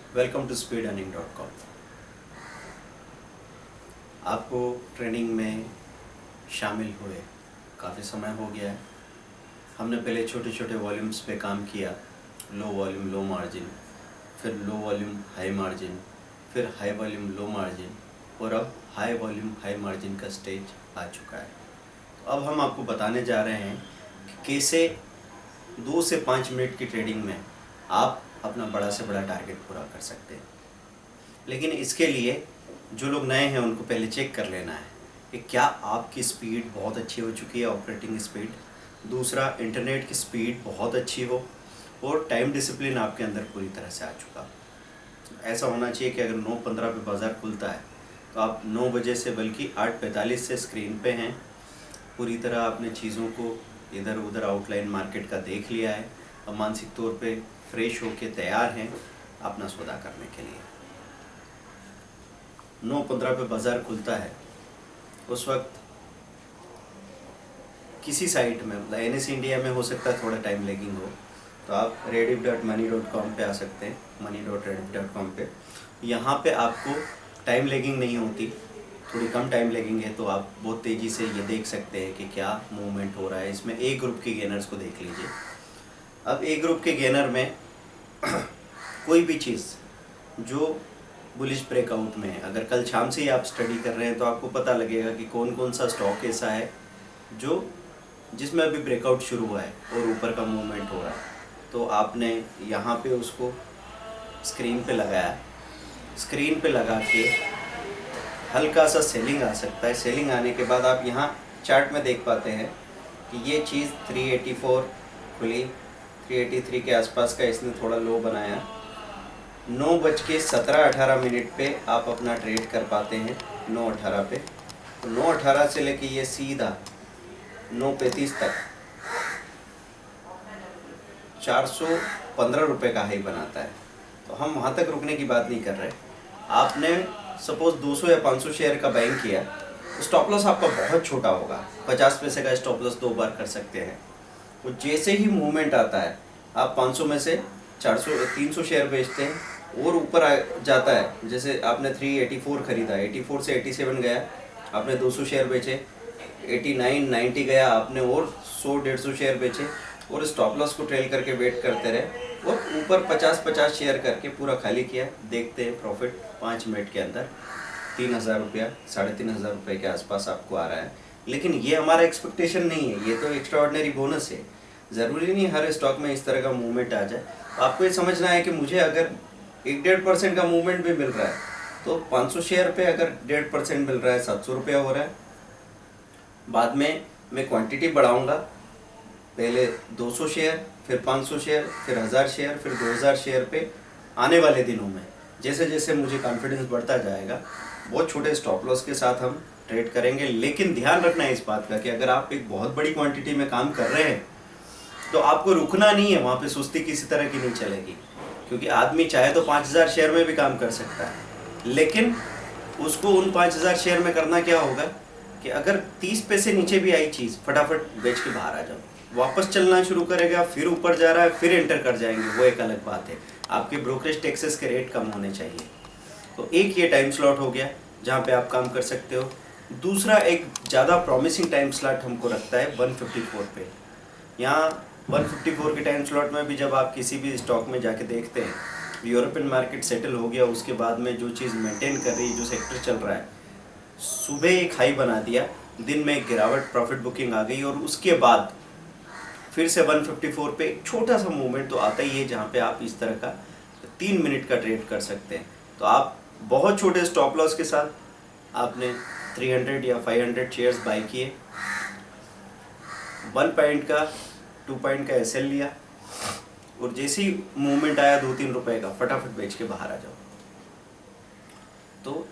Welcome to speedearning.com। आपको training में शामिल हुए काफ़ी समय हो गया है। हमने पहले छोटे छोटे वॉल्यूम्स पे काम किया, लो वॉल्यूम लो मार्जिन, फिर लो वॉल्यूम हाई मार्जिन, फिर हाई वॉल्यूम लो मार्जिन, और अब हाई वॉल्यूम हाई मार्जिन का स्टेज आ चुका है। तो अब हम आपको बताने जा रहे हैं कि कैसे 2 से 5 मिनट की ट्रेडिंग में आप अपना बड़ा से बड़ा टारगेट पूरा कर सकते हैं। लेकिन इसके लिए जो लोग नए हैं उनको पहले चेक कर लेना है कि क्या आपकी स्पीड बहुत अच्छी हो चुकी है, ऑपरेटिंग स्पीड। दूसरा, इंटरनेट की स्पीड बहुत अच्छी हो और टाइम डिसिप्लिन आपके अंदर पूरी तरह से आ चुका। ऐसा होना चाहिए कि अगर 9:15 पे बाज़ार खुलता है तो आप 9 बजे से बल्कि 8:45 से स्क्रीन पे हैं। पूरी तरह आपने चीज़ों को इधर उधर आउटलाइन मार्केट का देख लिया है और मानसिक तौर पे फ्रेश होके तैयार हैं अपना सौदा करने के लिए। 9:15 पे बाज़ार खुलता है, उस वक्त किसी साइट में, मतलब NSE इंडिया में हो सकता है थोड़ा टाइम लैगिंग हो, तो आप rediff.money.com पे आ सकते हैं, money.rediff.com पे। यहाँ पे आपको टाइम लैगिंग नहीं होती, थोड़ी कम टाइम लैगिंग है, तो आप बहुत तेज़ी से ये देख सकते हैं कि क्या मूवमेंट हो रहा है। इसमें ए ग्रुप के गेनर्स को देख लीजिए। अब ए ग्रुप के गेनर में कोई भी चीज़ जो बुलिश ब्रेकआउट में है, अगर कल शाम से ही आप स्टडी कर रहे हैं तो आपको पता लगेगा कि कौन कौन सा स्टॉक ऐसा है जो जिसमें अभी ब्रेकआउट शुरू हुआ है और ऊपर का मूवमेंट हो रहा है। तो आपने यहाँ पे उसको स्क्रीन पे लगाया, स्क्रीन पे लगा के हल्का सा सेलिंग आ सकता है। सेलिंग आने के बाद आप यहाँ चार्ट में देख पाते हैं कि ये चीज़ 384 खुली, 383 के आसपास का इसने थोड़ा लो बनाया। 9:17-18 पे आप अपना ट्रेड कर पाते हैं 9:18 पे। तो 9:18 से लेके ये सीधा 9:35 तक 415 रुपये का हाई बनाता है। तो हम वहाँ तक रुकने की बात नहीं कर रहे। आपने सपोज 200 या 500 शेयर का बाइंग किया, तो स्टॉप लॉस आपका बहुत छोटा होगा, 50 पैसे का स्टॉप लॉस 2 बार कर सकते हैं। तो जैसे ही मूवमेंट आता है आप 500 में से 300 शेयर बेचते हैं और ऊपर आ जाता है। जैसे आपने 384 खरीदा, 84 से 87 गया, आपने 200 शेयर बेचे, 89 90 गया, आपने और 100-150 शेयर बेचे और स्टॉप लॉस को ट्रेल करके वेट करते रहे और ऊपर 50-50 शेयर करके पूरा खाली किया। देखते हैं प्रॉफिट 5 मिनट के अंदर 3,000 रुपया, 3,500 रुपये के आसपास आपको आ रहा है। लेकिन ये हमारा एक्सपेक्टेशन नहीं है, ये तो एक्स्ट्राऑर्डिनरी बोनस है। ज़रूरी नहीं हर स्टॉक में इस तरह का मूवमेंट आ जाए। आपको ये समझना है कि मुझे अगर 1-1.5% का मूवमेंट भी मिल रहा है तो 500 शेयर पे अगर 1.5% मिल रहा है 700 रुपया हो रहा है। बाद में मैं क्वांटिटी बढ़ाऊंगा, पहले 200 शेयर, फिर 500 शेयर, फिर 1000 शेयर, फिर 2000 शेयर पे आने वाले दिनों में जैसे जैसे मुझे कॉन्फिडेंस बढ़ता जाएगा बहुत छोटे स्टॉप लॉस के साथ हम ट्रेड करेंगे। लेकिन ध्यान रखना है इस बात का कि अगर आप एक बहुत बड़ी क्वांटिटी में काम कर रहे हैं तो आपको रुकना नहीं है, वहाँ पे सुस्ती किसी तरह की नहीं चलेगी। क्योंकि आदमी चाहे तो 5000 शेयर में भी काम कर सकता है, लेकिन उसको उन 5000 शेयर में करना क्या होगा कि अगर 30 पैसे नीचे भी आई चीज़, फटाफट बेच के बाहर आ जाओ। वापस चलना शुरू करेगा, फिर ऊपर जा रहा है, फिर एंटर कर जाएंगे, वो एक अलग बात है। आपके ब्रोकरेज टैक्सेस के रेट कम होने चाहिए। तो एक ये टाइम स्लॉट हो गया जहाँ पे आप काम कर सकते हो। दूसरा, एक ज़्यादा प्रॉमिसिंग टाइम स्लॉट हमको रखता है 154 पे। यहाँ 154 के टाइम स्लॉट में भी जब आप किसी भी स्टॉक में जाके देखते हैं, यूरोपियन मार्केट सेटल हो गया, उसके बाद में जो चीज़ मेंटेन कर रही है, जो सेक्टर चल रहा है, सुबह एक हाई बना दिया, दिन में एक गिरावट, प्रॉफिट बुकिंग आ गई और उसके बाद फिर से 154 पे एक छोटा सा मूवमेंट तो आता ही है जहाँ पे आप इस तरह का 3 मिनट का ट्रेड कर सकते हैं। तो आप बहुत छोटे स्टॉप लॉस के साथ आपने 300 या 500 शेयर्स बाई किए, 1 पॉइंट का 2 पॉइंट का एसएल लिया और जैसे ही मूवमेंट आया 2-3 रुपए का, फटाफट बेच के बाहर आ जाओ। तो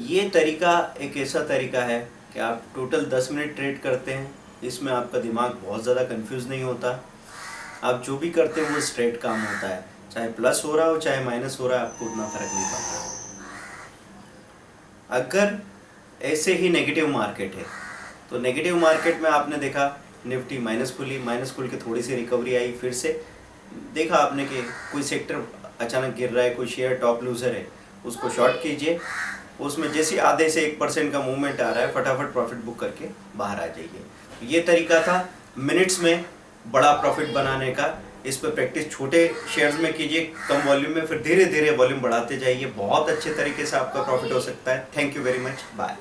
ये तरीका एक ऐसा तरीका है कि आप टोटल 10 मिनट ट्रेड करते हैं, इसमें आपका दिमाग बहुत ज़्यादा कंफ्यूज नहीं होता। आप जो भी करते हो वो स्ट्रेट काम होता है, चाहे प्लस हो रहा हो चाहे माइनस हो रहा है, आपको उतना फर्क नहीं पड़ता। अगर ऐसे ही नेगेटिव मार्केट है तो नेगेटिव मार्केट में आपने देखा निफ्टी माइनस खुली, माइनस खुल के थोड़ी सी रिकवरी आई, फिर से देखा आपने कि कोई सेक्टर अचानक गिर रहा है, कोई शेयर टॉप लूजर है, उसको शॉर्ट कीजिए, उसमें जैसे आधे से 1% का मूवमेंट आ रहा है फटाफट प्रॉफिट बुक करके बाहर आ जाइए। ये तरीका था मिनट्स में बड़ा प्रॉफिट बनाने का। इस पर प्रैक्टिस छोटे शेयर्स में कीजिए, कम वॉल्यूम में, फिर धीरे धीरे वॉल्यूम बढ़ाते जाइए। बहुत अच्छे तरीके से आपका प्रॉफिट हो सकता है। Thank you very much, bye.